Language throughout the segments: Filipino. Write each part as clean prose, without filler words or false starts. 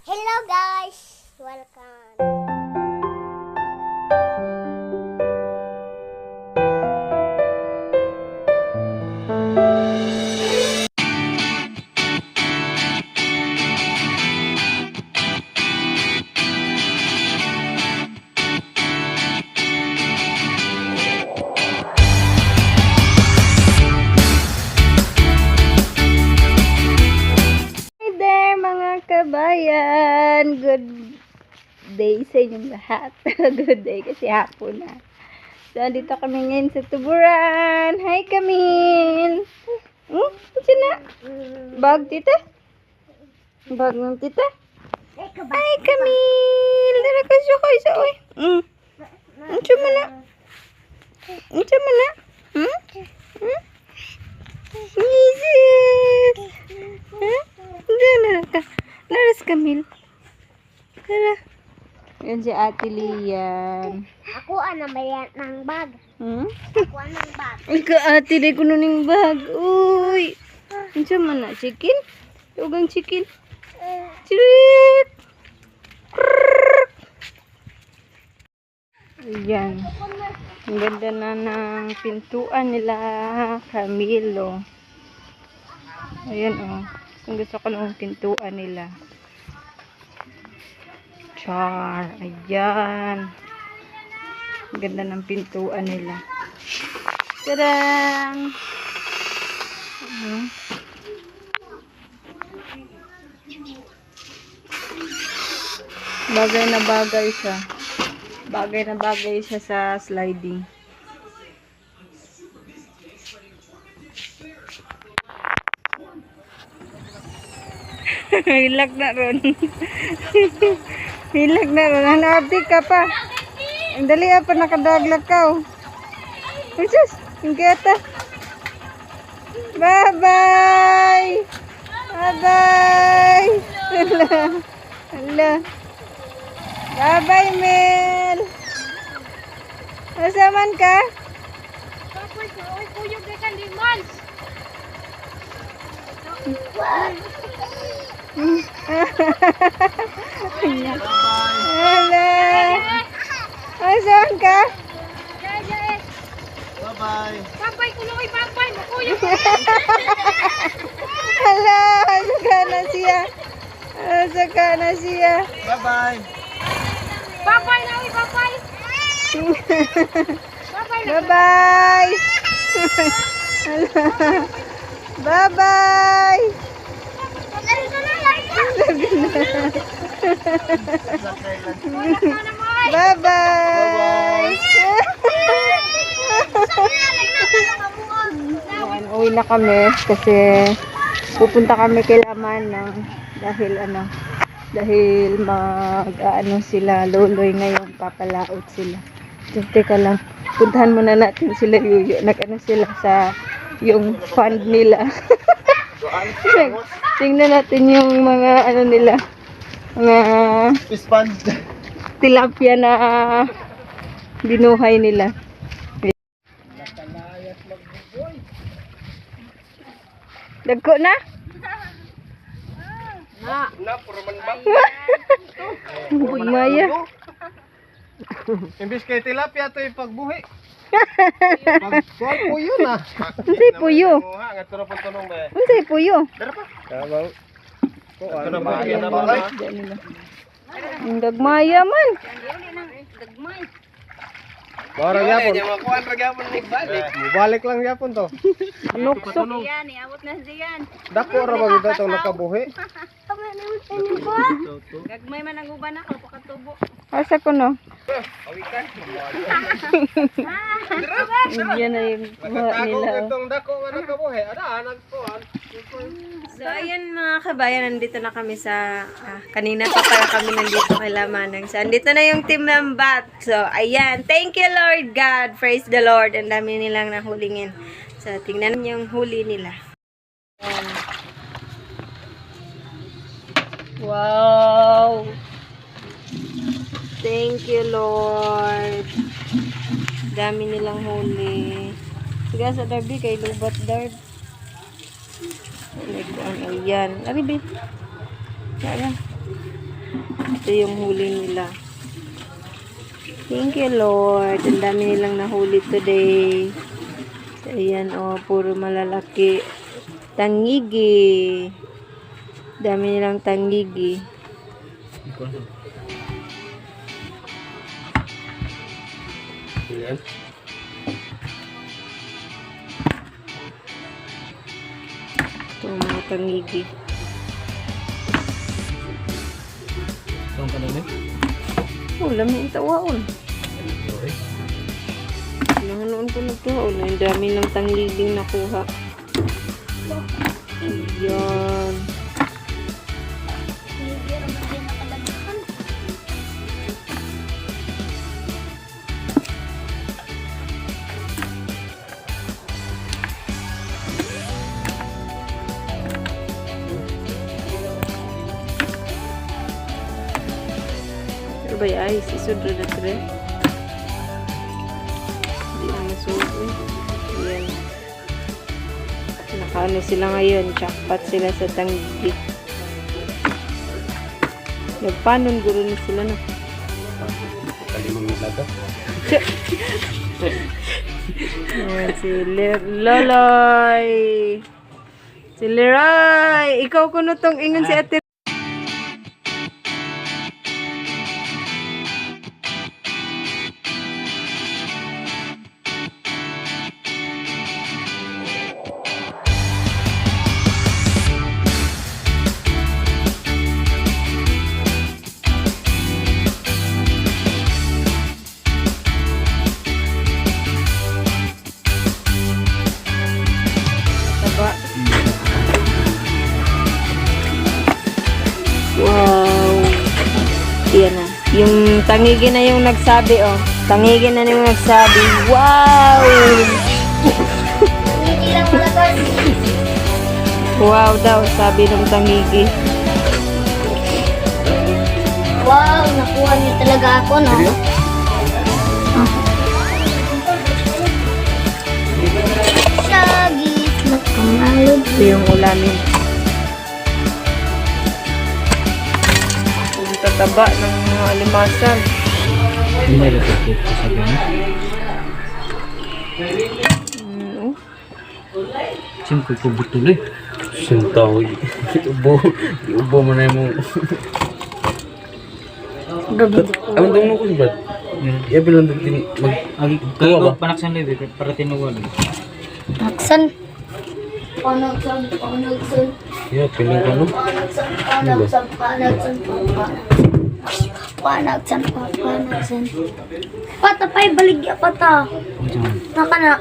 Hello guys! Welcome! Hi there mga kabayan! Good day sa inyong lahat. Good day kasi hapon na. So, dito kami ngayon sa Tuburan. Hi Camille! Kasi na? Bag tita? Bag ng tita? Hi Camille! Dala ka siya kayo sa oy. Unsa mo na? Unsa mo na? Jesus! Diyan ka. Laras Camille. Tara. Yan si Ate Lian. Ako ang namayan ng bag. Ako ang ng bag. Ay ka ate, di ko nuning bag. Uy. Unsa man na? Chicken? Tugang chicken. Chirit. Ayan. Ang ganda na ng pintuan nila Camilo. Ayan oh. Kung gusto ko ng pintuan nila. Char. Ayan. Ang ganda ng pintuan nila. Tadang! Bagay na bagay siya. Bagay na bagay siya sa sliding. Hilag na ron. Hilag na ron. Hanapin ka pa. Ang dali pa nakadaglag ka. Jesus, ang gata. Bye-bye. Bye-bye. Hala. Hala. Bye-bye, Mel. Masaman ka? Tapos, oy, kuyog na kandiman. Hala. Masaman ka? Bye-bye. Pampay, kuloy, pampay. Makuyog. Hala. Saka na siya. Saka na siya. Bye-bye. Pampay na, oy, pampay. Pampay na. Bye-bye. Bye-bye. Bye-bye. Ayan, uwi na kami kasi pupunta kami kay Lamanang dahil sila loloy ngayon, papalaot sila. So, teka lang, puntahan muna natin sila Yuyo. Sila sa yung fund nila. Tingnan natin yung mga nila, mga Fish pond. tilapia na binuhay nila. Dagko na? Na, puro man ba? Maya. Imbis kay tilapia to ipagbuhi. Pagkuhan po yun ah. Unsay puyo? Nga ito na po tanong ba eh. Unsay puyo? Dara pa. Kabaw. Ito na ba yan naman ay? Ang dagmaya man. Bara gyapon. Makuan ra gyapon ni balik. Balik lang gyapon to. Lukso. Yan, iabot na siyan. Dako ra ba gid itong nakabuhi? Gagmay man ang uban ako, pakatubo. Asa ko no? Awikan. Yan na yung kuha nila. Itong dako nga nakabuhi. Ada nagkuan. So, ayan mga kabayan, nandito na kami sa, kanina pa para kami nandito kay Lamanang. So, andito na yung team ng bat. So, ayan, thank you Lord God, praise the Lord. Ang dami nilang nahulingin. So, tingnan yung huli nila. Ayan. Wow! Thank you Lord. Dami nilang huli. Sige sa Darby, kay Lubat Darb. Ayan. Ari, babe. Ayan. Ito yung huli nila. Thank you, Lord. Ang dami nilang nahuli today. So, ayan, puro malalaki. Tangigi. Dami nilang tangigi. Yan. Ito, mga tangigi. Itong kanina? Lami yung tawaon. Nanonoon ko nagtaon. Ang dami ng tangliging nakuha. Ayan. Ano ba yung ice? Isudro na sila. Hindi na masudro. Ayan. Nakaano sila ngayon. Jackpot sila sa tanggi. Nagpanon guro na sila na. Kalimang naglaga. Ayan, si Loloy. Si Leroy. Ikaw kuno tong ingon si ate. Taba. Wow. Yan na. Yung tangigi na yung nagsabi, oh. Tangigi na yung nagsabi. Wow! Hindi lang malagas. Wow daw, sabi ng tangigi. Wow, nakuha niyo talaga ako, no? Shagis na kamalog. Ito yung ulamin. Yung tataba ng mga alimasan. Hindi na ilapit ko sa gano'n. Oh. Siyempre ko butuloy. Sintaw. Iubo mo na yung Ang dong mo ko ba? Ya bilang din Kaya ko panaksan libre para tinuwal. Naksan. Panagsan. Ya piling ka no. Panagsan. Patapay, baligya pata. Naka na.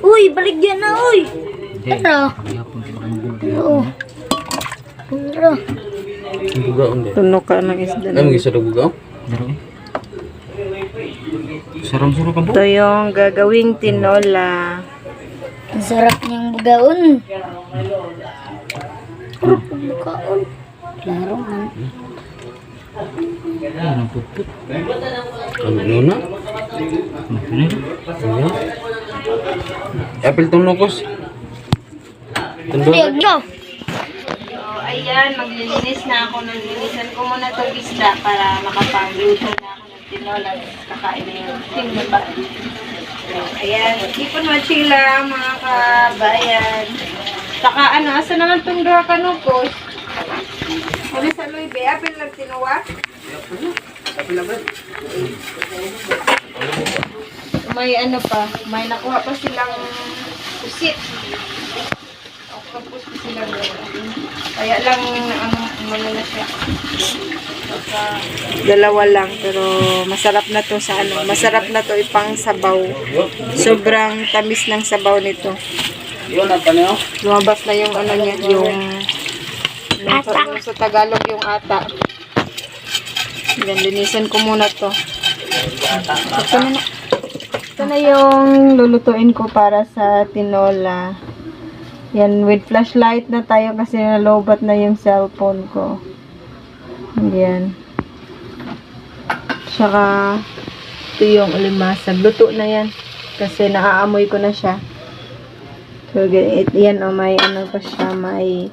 Uy, baligya na, uy. Pero, oo. Pero, Bugaon din. Tunok ka ng isda. Ay mag-isa na bugaon? Daro eh. Sarang-sarang ka po. Ito yung gagawing tinola. ang sarap niyang bugaon. Sarap ng bugaon. Klaro man. Ano ang putput? Ano na? Ano yun? Iya. Apple tonokos. Tundok. Go. So, ayan, maglilinis na ako. Nilinisan ko muna itong isda para makapagluto na ako ng tinola. Kakain na yung tinola. So, ayan, keep on watching lang mga kabayan. Saka ano, asa naman itong dura kanukos? Ano sa Louis B? Apil lang tinuwa? May ano pa, may nakuha pa silang pusit. Octopus pa silang kaya lang ano na siya. Dalawa lang pero masarap na to sa ano, masarap na to ipang sabaw. Sobrang tamis ng sabaw nito. Yun ang tanong. Lumabas na yung ano niya, yung sa Tagalog yung ata. Yan, linisan ko muna to. Ito na yung lulutuin ko para sa tinola. Yan, with flashlight na tayo kasi nalobat na yung cellphone ko. Yan. Tsaka, ito yung alimasag. Luto na yan. Kasi naaamoy ko na siya. So, yan o, may ano pa siya, may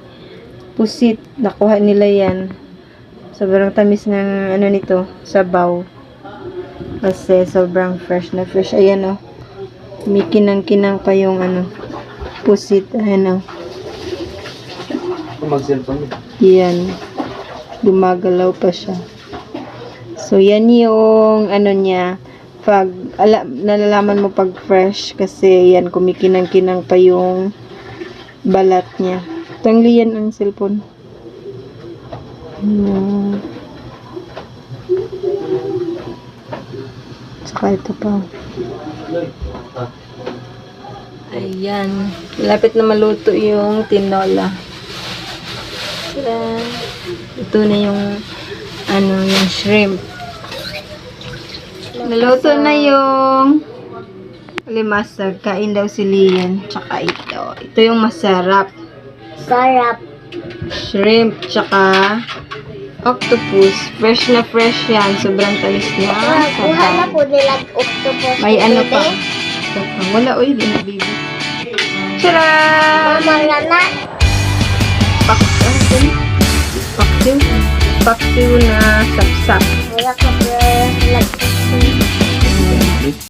pusit. Nakuha nila yan. Sobrang tamis ng ano nito, sabaw. Kasi sobrang fresh na fresh. Ayan, oh. May kinang-kinang pa yung ano, pusit. Ayan, oh. Mag-cellphone. Yan. Gumagalaw pa siya. So, yan yung ano niya. Pag, nalalaman mo pag fresh kasi yan, kumikinang-kinang pa yung balat niya. Tangli yan ang cellphone. Saka ito pa. Ayan. Lapit na maluto yung tinola. Ito na yung ano, yung shrimp. Naluto na yung limasag. Kain daw si Lian. Tsaka ito. Ito yung masarap. Sarap. Shrimp. Tsaka octopus. Fresh na fresh yan. Sobrang talis niya. Kuha na po nila octopus. May ano pa. Bebe. Ito pa. Wala, oy. Binabibi. Tara! Mama na. Paksiw na sapsap. Wala ka pa.